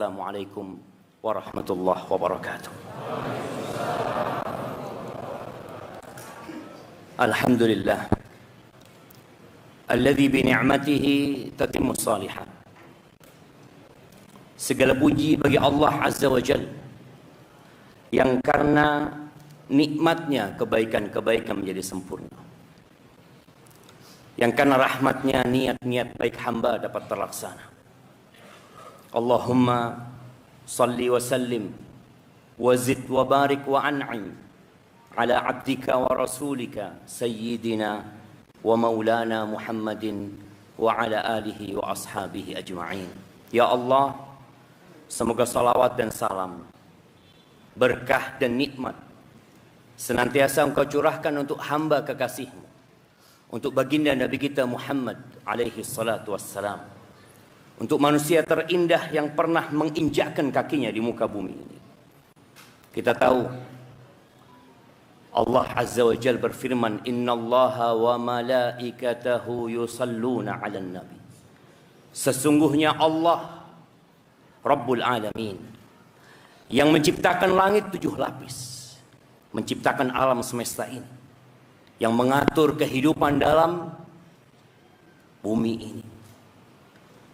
Assalamualaikum warahmatullahi wabarakatuh. Alhamdulillah alladzi bi ni'matihi tatimmus shalihat. Segala puji bagi Allah Azza wa Jalla yang karena nikmatnya kebaikan-kebaikan menjadi sempurna, yang karena rahmatnya niat-niat baik hamba dapat terlaksana. Allahumma salli wa sallim wa zid wa barik wa an'im ala abdika wa rasulika sayyidina wa maulana Muhammadin wa ala alihi wa ashabihi ajma'in. Ya Allah, semoga salawat dan salam, berkah dan nikmat senantiasa Engkau curahkan untuk hamba kekasih-Mu, untuk baginda Nabi kita Muhammad alaihi salatu wassalam, untuk manusia terindah yang pernah menginjakkan kakinya di muka bumi ini. Kita tahu Allah Azza wa Jalla berfirman, innallaha wa malaikatahu yusalluna 'alan nabi. Sesungguhnya Allah Rabbul Alamin yang menciptakan langit 7 lapis, menciptakan alam semesta ini, yang mengatur kehidupan dalam bumi ini,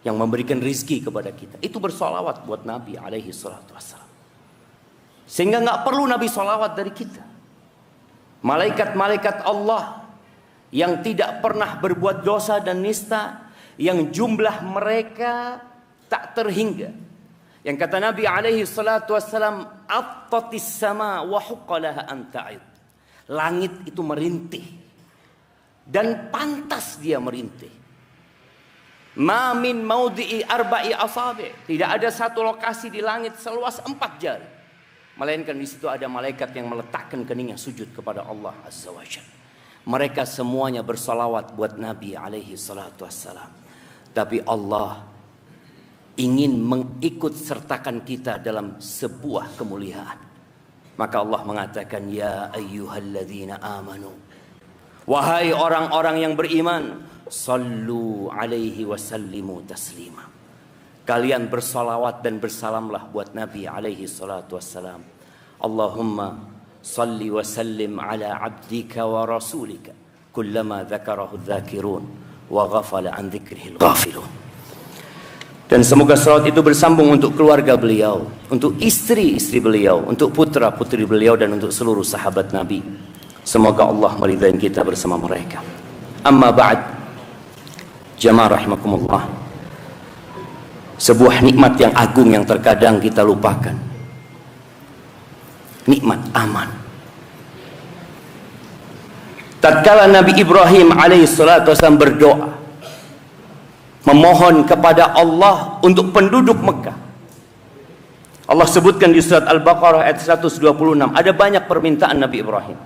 yang memberikan rizki kepada kita, itu bersolawat buat Nabi alaihi salatu wassalam. Sehingga nggak perlu Nabi solawat dari kita. Malaikat-malaikat Allah yang tidak pernah berbuat dosa dan nista, yang jumlah mereka tak terhingga, yang kata Nabi alaihi salatu wassalam, attatis sama wa huqqalaha an ta'id. Langit itu merintih dan pantas dia merintih. Ma min maudhi'i arba'i asabi'. Tidak ada satu lokasi di langit seluas 4 jari, melainkan di situ ada malaikat yang meletakkan keningnya sujud kepada Allah Azza wa Jalla. Mereka semuanya bersalawat buat Nabi alaihi salatu wassalam. Tapi Allah ingin mengikut sertakan kita dalam sebuah kemuliaan. Maka Allah mengatakan, ya ayyuhalladzina amanu, wahai orang-orang yang beriman, sallu alaihi wasallimu taslima. Kalian bersalawat dan bersalamlah buat Nabi alaihi salatu wassalam. Allahumma salli wa sallim ala abdika wa rasulika kullama dzakarahu dzakirun wa ghafala an dzikrihil ghafilun. Dan semoga salawat itu bersambung untuk keluarga beliau, untuk istri-istri beliau, untuk putra-putri beliau, dan untuk seluruh sahabat Nabi. Semoga Allah meridai kita bersama mereka. Amma ba'd, jamaah rahimakumullah. Sebuah nikmat yang agung yang terkadang kita lupakan. Nikmat aman. Tatkala Nabi Ibrahim alaihissalatu wassalam berdoa, memohon kepada Allah untuk penduduk Mekah. Allah sebutkan di surat Al-Baqarah ayat 126. Ada banyak permintaan Nabi Ibrahim,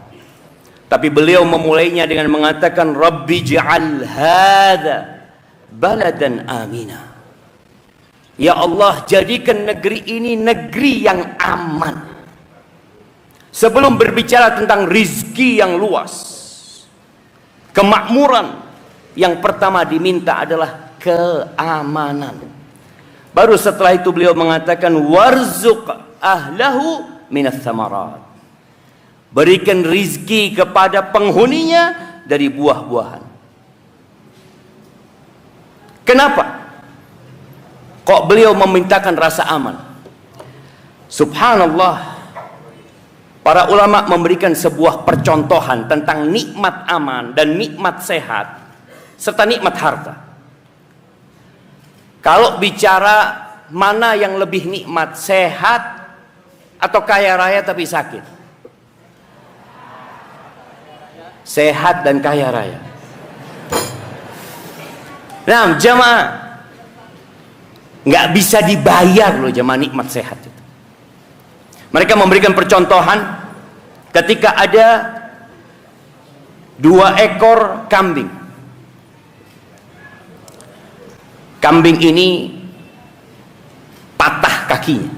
tapi beliau memulainya dengan mengatakan, Rabbi ja'al hadza baladan amina. Ya Allah, jadikan negeri ini negeri yang aman. Sebelum berbicara tentang rizki yang luas, kemakmuran, yang pertama diminta adalah keamanan. Baru setelah itu beliau mengatakan, warzuq ahlahu minas samarat. Berikan rizki kepada penghuninya dari buah-buahan. Kenapa kok beliau memintakan rasa aman? Subhanallah, para ulama memberikan sebuah percontohan tentang nikmat aman dan nikmat sehat serta nikmat harta. Kalau bicara mana yang lebih nikmat, sehat atau kaya raya tapi sakit? Sehat dan kaya raya. Nah, jamaah, nggak bisa dibayar loh jamaah nikmat sehat itu. Mereka memberikan percontohan ketika ada 2 ekor kambing. Kambing ini patah kakinya,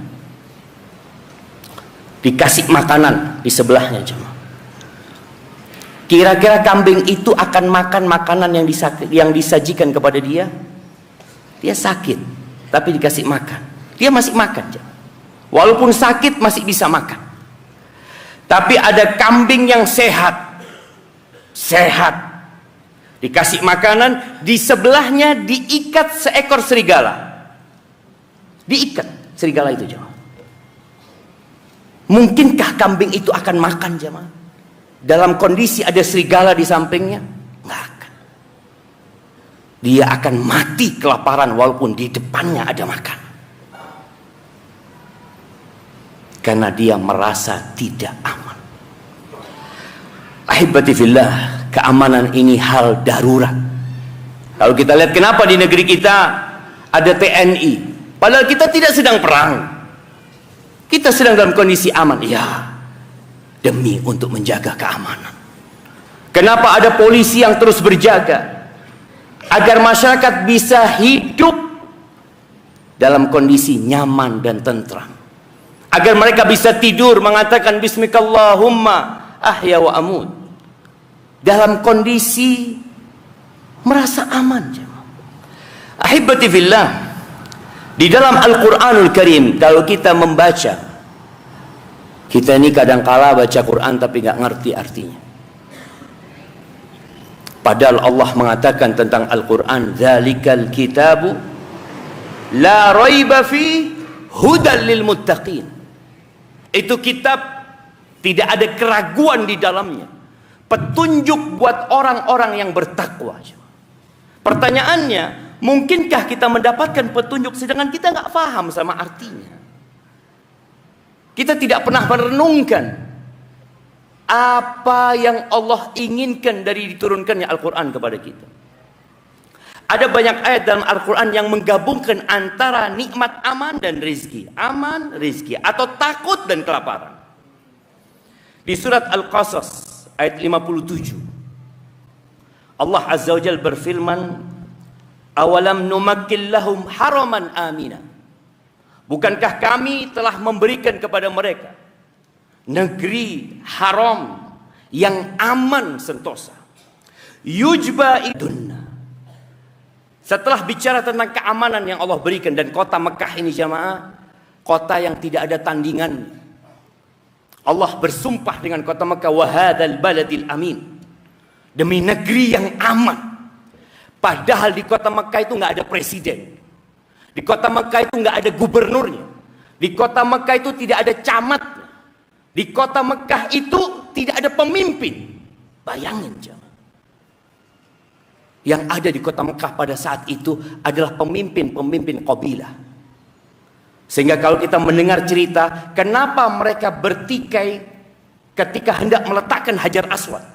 dikasih makanan di sebelahnya jemaah. Kira-kira kambing itu akan makan makanan yang disajikan kepada dia? Dia sakit, tapi dikasih makan. dia masih makan. Walaupun sakit masih bisa makan. Tapi ada kambing yang sehat, dikasih makanan, di sebelahnya diikat seekor serigala. Diikat serigala itu, jemaah. Mungkinkah kambing itu akan makan, jemaah? Dalam kondisi ada serigala di sampingnya? Nggak akan. Dia akan mati kelaparan walaupun di depannya ada makan. Karena dia merasa tidak aman. Ahibati fillah, keamanan ini hal darurat. Kalau kita lihat kenapa di negeri kita ada TNI, padahal kita tidak sedang perang. Kita sedang dalam kondisi aman. Ya, demi untuk menjaga keamanan. Kenapa ada polisi yang terus berjaga? Agar masyarakat bisa hidup dalam kondisi nyaman dan tentram. Agar mereka bisa tidur mengatakan bismikallahumma ahya wa amut. Dalam kondisi merasa aman. Ahibati fillah, di dalam Al-Quranul Karim, kalau kita membaca, kita ini kadangkala baca Quran tapi nggak ngerti artinya. Padahal Allah mengatakan tentang Al-Quran, dzalikal kitabu la raiba fi hudal lil muttaqin. Itu kitab tidak ada keraguan di dalamnya, petunjuk buat orang-orang yang bertakwa. Pertanyaannya, mungkinkah kita mendapatkan petunjuk sedangkan kita nggak paham sama artinya? Kita tidak pernah merenungkan apa yang Allah inginkan dari diturunkannya Al-Quran kepada kita. Ada banyak ayat dalam Al-Quran yang menggabungkan antara nikmat aman dan rizki. Aman, rizki. Atau takut dan kelaparan. Di surat Al-Qasas ayat 57. Allah Azza wa Jalla berfirman, awalam numakkil lahum haraman amina. Bukankah kami telah memberikan kepada mereka negeri haram yang aman sentosa. Yujba idunna. Setelah bicara tentang keamanan yang Allah berikan, dan kota Mekah ini jamaah, kota yang tidak ada tandingan. Allah bersumpah dengan kota Mekah, wahadal baladil amin, demi negeri yang aman. Padahal di kota Mekah itu nggak ada presiden, di kota Mekah itu nggak ada gubernurnya, di kota Mekah itu tidak ada camatnya, di kota Mekah itu tidak ada pemimpin. Bayangin jamaah. Yang ada di kota Mekah pada saat itu adalah pemimpin-pemimpin kabilah. Sehingga kalau kita mendengar cerita, kenapa mereka bertikai ketika hendak meletakkan Hajar Aswad?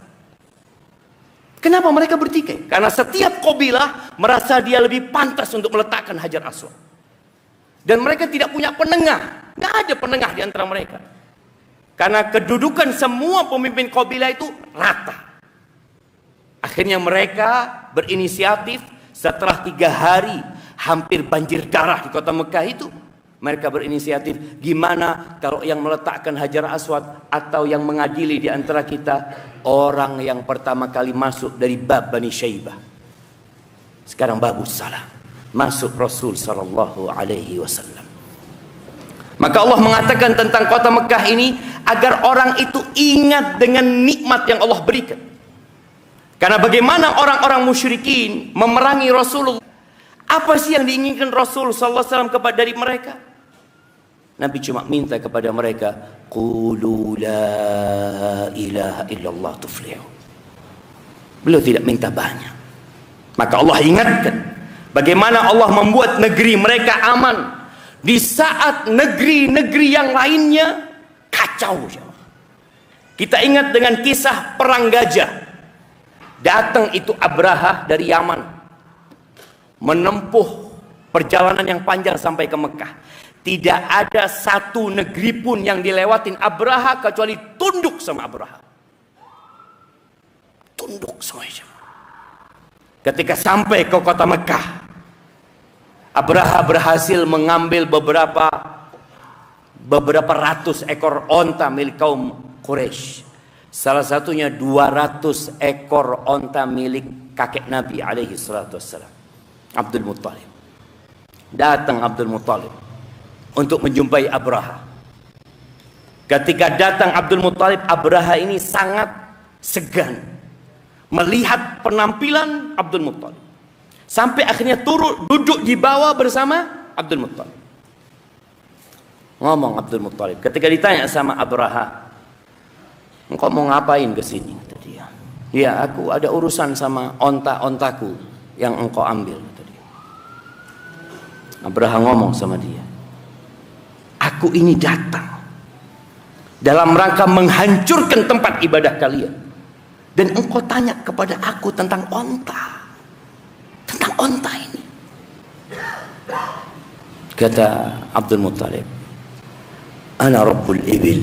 Kenapa mereka bertikai? Karena setiap kabilah merasa dia lebih pantas untuk meletakkan Hajar Aswad. Dan mereka tidak punya penengah. Nggak ada penengah di antara mereka. Karena kedudukan semua pemimpin kabilah itu rata. Akhirnya mereka berinisiatif setelah 3 hari hampir banjir darah di kota Mekah itu. Mereka berinisiatif, gimana kalau yang meletakkan Hajar Aswad atau yang mengadili di antara kita orang yang pertama kali masuk dari bab Bani Syaibah. Sekarang bagus salah. Masuk Rasul sallallahu alaihi wasallam. Maka Allah mengatakan tentang kota Mekah ini agar orang itu ingat dengan nikmat yang Allah berikan. Karena bagaimana orang-orang musyrikin memerangi Rasulullah, apa sih yang diinginkan Rasul sallallahu alaihi wasallam kepada dari mereka? Nabi cuma minta kepada mereka, qulu la ilaha illallah tuflihu. Beliau tidak minta banyak. Maka Allah ingatkan bagaimana Allah membuat negeri mereka aman di saat negeri-negeri yang lainnya kacau. Kita ingat dengan kisah perang gajah. Datang itu Abraha dari Yaman, menempuh perjalanan yang panjang sampai ke Mekah. Tidak ada satu negeri pun yang dilewatin Abraha kecuali tunduk sama Abraha. Tunduk semuanya. Ketika sampai ke kota Mekah, Abraha berhasil mengambil beberapa ratus ekor onta milik kaum Quraisy. Salah satunya 200 ekor onta milik kakek Nabi alaihi salatu wassalam, Abdul Muttalib. Datang Abdul Muttalib untuk menjumpai Abraha. Ketika datang Abdul Muttalib, Abraha ini sangat segan melihat penampilan Abdul Muttalib. Sampai akhirnya turun duduk di bawah bersama Abdul Muttalib. Ngomong Abdul Muttalib ketika ditanya sama Abraha, "Engkau mau ngapain ke sini?" kata dia. "Ya, aku ada urusan sama onta-ontaku yang engkau ambil," kata dia. Abraha ngomong sama dia, "Aku ini datang dalam rangka menghancurkan tempat ibadah kalian, dan engkau tanya kepada aku tentang onta, tentang onta ini." Kata Abdul Muttalib, "Ana rabbul ibil,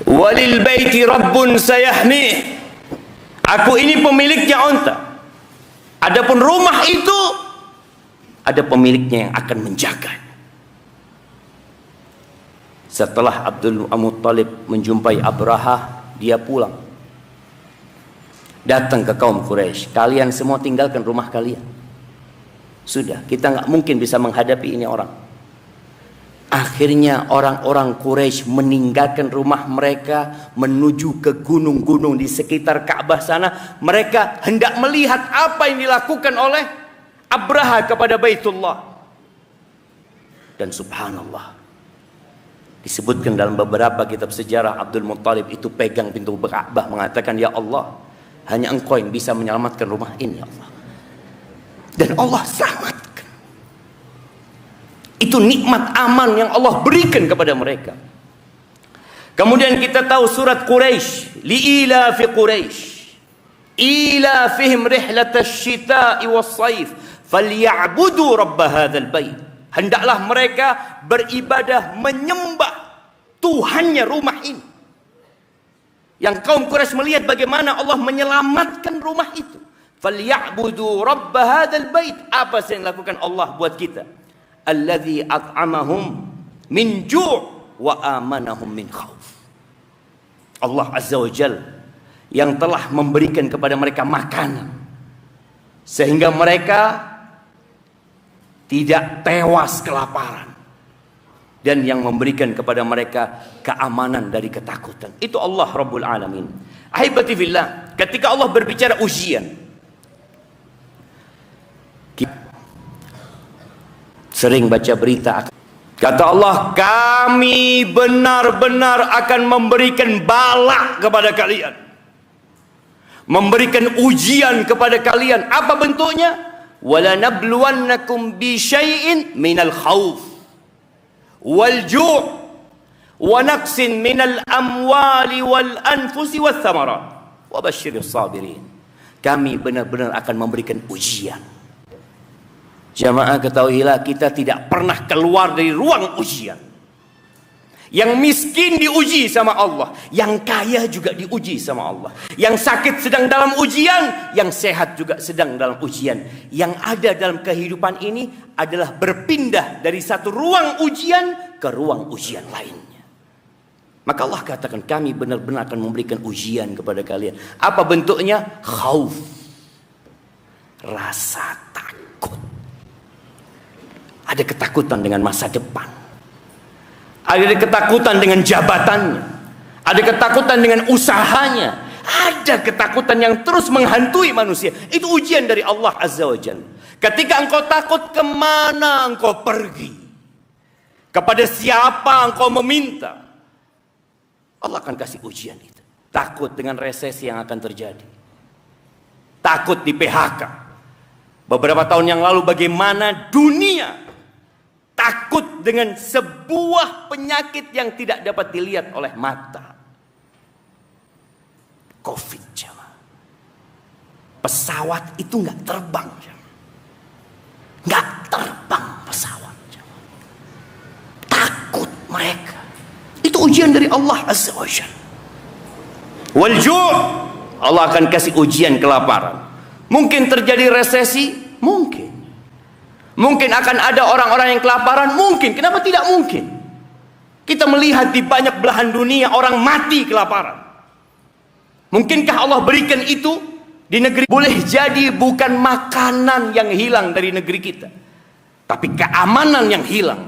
walil baiti rabbun sayahmih." Aku ini pemiliknya onta. Adapun rumah itu ada pemiliknya yang akan menjaganya. Setelah Abdul Muttalib menjumpai Abraha, dia pulang. Datang ke kaum Quraisy, "Kalian semua tinggalkan rumah kalian. Sudah, kita nggak mungkin bisa menghadapi ini orang." Akhirnya orang-orang Quraisy meninggalkan rumah mereka, menuju ke gunung-gunung di sekitar Ka'bah sana. Mereka hendak melihat apa yang dilakukan oleh Abraha kepada Baitullah. Dan subhanallah, disebutkan dalam beberapa kitab sejarah, Abdul Muttalib itu pegang pintu Ka'bah mengatakan, "Ya Allah, hanya engkau yang bisa menyelamatkan rumah ini, ya Allah." Dan Allah selamatkan. Itu nikmat aman yang Allah berikan kepada mereka. Kemudian kita tahu surat Quraisy, li'ila fi Quraisy ila fihim rihlatash shita'i was-saif falyabudu rabb hadzal bait. Hendaklah mereka beribadah menyembah Tuhannya rumah ini. Yang kaum Quraisy melihat bagaimana Allah menyelamatkan rumah itu. Falyabudu rabb hadzal bait. Apa yang dilakukan Allah buat kita? Alladzi at'amahum min ju' wa amanahum min khauf. Allah Azza wa Jalla yang telah memberikan kepada mereka makanan sehingga mereka tidak tewas kelaparan, dan yang memberikan kepada mereka keamanan dari ketakutan. Itu Allah Rabbul Alamin. Ahibati fillah, ketika Allah berbicara ujian, sering baca berita, kata Allah, "Kami benar-benar akan memberikan bala kepada kalian, memberikan ujian kepada kalian." Apa bentuknya? "Wala nabluwannakum bi syai'in minal khauf wal ju' wa naqsin minal amwali wal anfusi wath thamarat wa basyiris sabirin." Kami benar-benar akan memberikan ujian. Jamaah, ketahuilah, kita tidak pernah keluar dari ruang ujian. Yang miskin diuji sama Allah, yang kaya juga diuji sama Allah. Yang sakit sedang dalam ujian, yang sehat juga sedang dalam ujian. Yang ada dalam kehidupan ini adalah berpindah dari satu ruang ujian ke ruang ujian lainnya. Maka Allah katakan, kami benar-benar akan memberikan ujian kepada kalian. Apa bentuknya? Khauf, rasa takut. Ada ketakutan dengan masa depan. Ada ketakutan dengan jabatannya. Ada ketakutan dengan usahanya. Ada ketakutan yang terus menghantui manusia. Itu ujian dari Allah Azza wa Jalla. Ketika engkau takut, kemana engkau pergi? Kepada siapa engkau meminta? Allah akan kasih ujian itu. Takut dengan resesi yang akan terjadi. Takut di PHK. Beberapa tahun yang lalu bagaimana dunia takut dengan sebuah penyakit yang tidak dapat dilihat oleh mata. Covid, jemaah. Pesawat itu nggak terbang, jemaah. Nggak terbang pesawat, jemaah. Takut mereka. Itu ujian dari Allah Azza wa Jalla. Wal ju', Allah akan kasih ujian kelaparan. Mungkin terjadi resesi, mungkin. Mungkin akan ada orang-orang yang kelaparan, mungkin. Kenapa tidak mungkin? Kita melihat di banyak belahan dunia orang mati kelaparan. Mungkinkah Allah berikan itu di negeri? Boleh jadi bukan makanan yang hilang dari negeri kita, tapi keamanan yang hilang.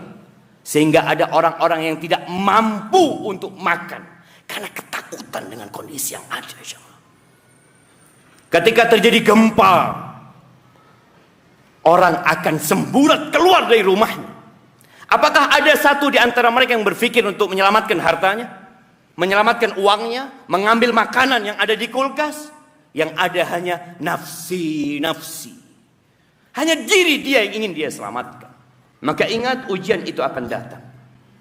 Sehingga ada orang-orang yang tidak mampu untuk makan karena ketakutan dengan kondisi yang ada. Ketika terjadi gempa, orang akan semburat keluar dari rumahnya. Apakah ada satu di antara mereka yang berpikir untuk menyelamatkan hartanya, menyelamatkan uangnya, mengambil makanan yang ada di kulkas? Yang ada hanya nafsi. Hanya diri dia yang ingin dia selamatkan. Maka ingat, ujian itu akan datang.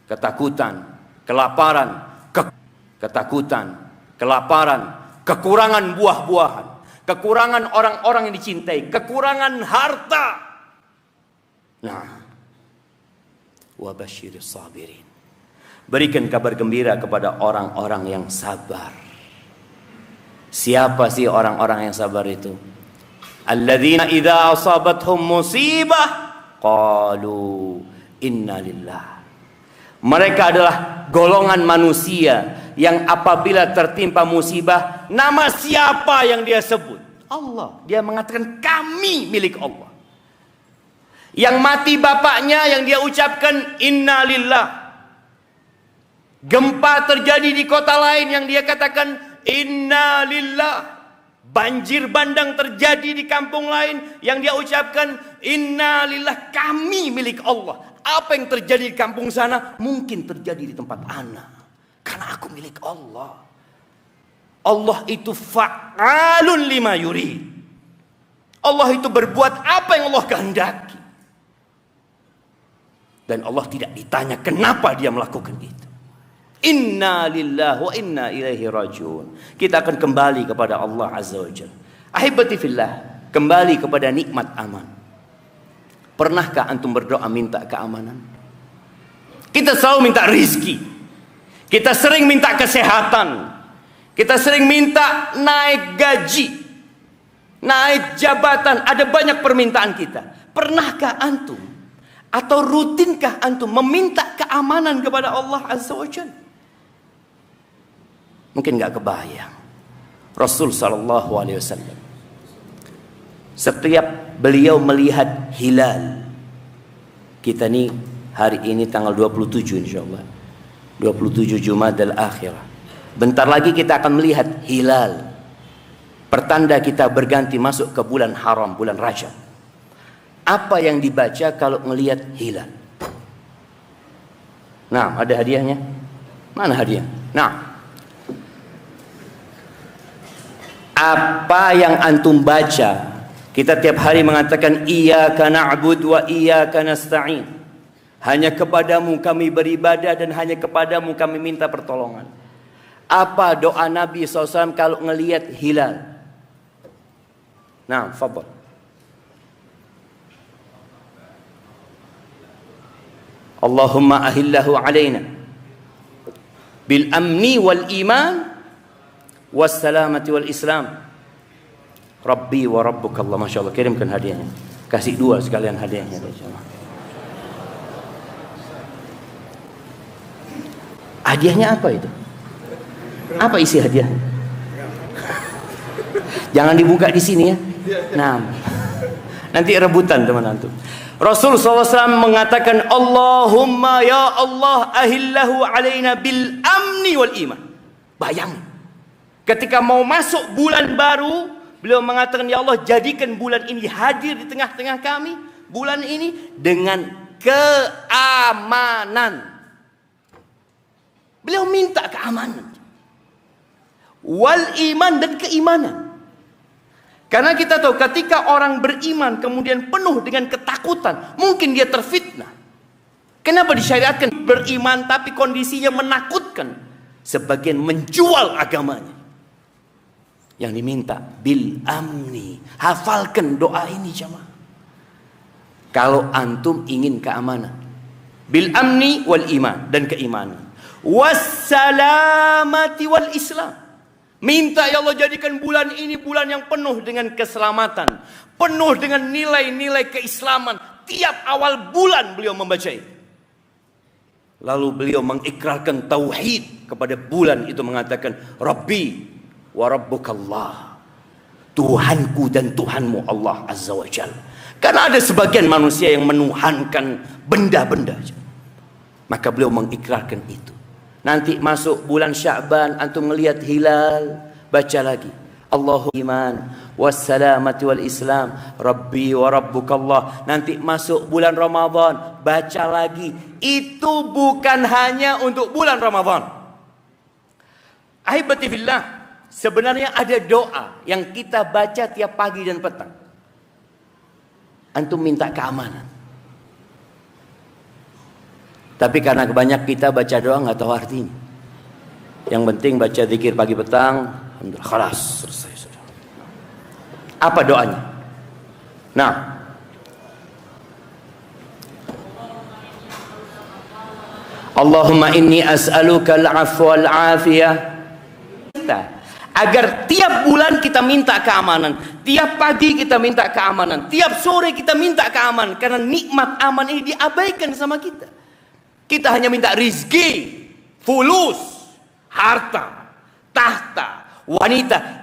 Ketakutan, kelaparan, kekurangan buah-buahan, kekurangan orang-orang yang dicintai, kekurangan harta. Nah, wabasyiris sabirin. Berikan kabar gembira kepada orang-orang yang sabar. Siapa sih orang-orang yang sabar itu? Alladzina idza asabathum musibah qalu inna lillah. Mereka adalah golongan manusia yang apabila tertimpa musibah, nama siapa yang dia sebut? Allah. Dia mengatakan kami milik Allah. Yang mati bapaknya, yang dia ucapkan inna lillah. Gempa terjadi di kota lain, yang dia katakan inna lillah. Banjir bandang terjadi di kampung lain, yang dia ucapkan inna lillah, kami milik Allah. Apa yang terjadi di kampung sana mungkin terjadi di tempat ana, karena aku milik Allah. Allah itu fa'alun lima yurid. Allah itu berbuat apa yang Allah kehendaki. Dan Allah tidak ditanya kenapa dia melakukan itu. Inna lillahi wa inna ilaihi rajiun. Kita akan kembali kepada Allah Azza wa Jalla. Ahibati fillah, kembali kepada nikmat aman. Pernahkah antum berdoa minta keamanan? Kita selalu minta rizki. Kita sering minta kesehatan. Kita sering minta naik gaji, naik jabatan. Ada banyak permintaan kita. Pernahkah antum atau rutinkah antum meminta keamanan kepada Allah Azza wa Jalla? Mungkin nggak kebayang. Rasul sallallahu alaihi wasallam, setiap beliau melihat hilal, kita nih hari ini tanggal 27 insyaallah, 27 Jumadal Akhirah. Bentar lagi kita akan melihat hilal, pertanda kita berganti masuk ke bulan haram, bulan Rajab. Apa yang dibaca kalau melihat hilal? Nah, ada hadiahnya. Mana hadiah? Nah, apa yang antum baca? Kita tiap hari mengatakan iyyaka na'budu wa iyyaka nasta'in. Hanya kepadamu kami beribadah dan hanya kepadamu kami minta pertolongan. Apa doa Nabi SAW kalau ngelihat hilal? Nah, fadhal. Allahumma ahillahu alaina bil amni wal iman wassalamati wal islam. Rabbi wa rabbuka Allah. Masya Allah, kirimkan hadiahnya. Kasih dua sekalian hadiahnya. Hadiahnya apa itu? Apa isi hadiah? Jangan dibuka di sini ya. Nah, nanti rebutan teman antum. Rasul SAW mengatakan Allahumma ya Allah ahillahu alaina bil amni wal iman. Bayang, ketika mau masuk bulan baru, beliau mengatakan ya Allah jadikan bulan ini hadir di tengah-tengah kami, bulan ini dengan keamanan. Beliau minta keamanan, wal iman, dan keimanan. Karena kita tahu ketika orang beriman kemudian penuh dengan ketakutan, mungkin dia terfitnah. Kenapa disyariatkan beriman tapi kondisinya menakutkan? Sebagian menjual agamanya. Yang diminta bil amni. Hafalkan doa ini jemaah. Kalau antum ingin keamanan, bil amni wal iman, dan keimanan. Wassalamati wal islam. Minta ya Allah jadikan bulan ini bulan yang penuh dengan keselamatan, penuh dengan nilai-nilai keislaman. Tiap awal bulan beliau membaca itu. Lalu beliau mengikrarkan tauhid kepada bulan itu, mengatakan Rabbi wa rabbukallah, Tuhanku dan Tuhanmu Allah Azza wa Jalla. Karena ada sebagian manusia yang menuhankan benda-benda. Maka beliau mengikrarkan itu. Nanti masuk bulan Sya'ban, antum melihat hilal, baca lagi. Allahu iman wassalamati wal islam rabbi wa rabbukallah. Nanti masuk bulan Ramadan, baca lagi. Itu bukan hanya untuk bulan Ramadan. Ahibati fillah, sebenarnya ada doa yang kita baca tiap pagi dan petang. Antum minta keamanan. Tapi karena kebanyak kita baca doa nggak tahu artinya. Yang penting baca zikir pagi petang, alhamdulillah, khalas, selesai sudah. Apa doanya? Nah, Allahumma inni as'aluka al-'afwa wal-'afiyah. Agar tiap bulan kita minta keamanan, tiap pagi kita minta keamanan, tiap sore kita minta keamanan, karena nikmat aman ini diabaikan sama kita. Kita hanya minta rizki, fulus, harta, tahta, wanita.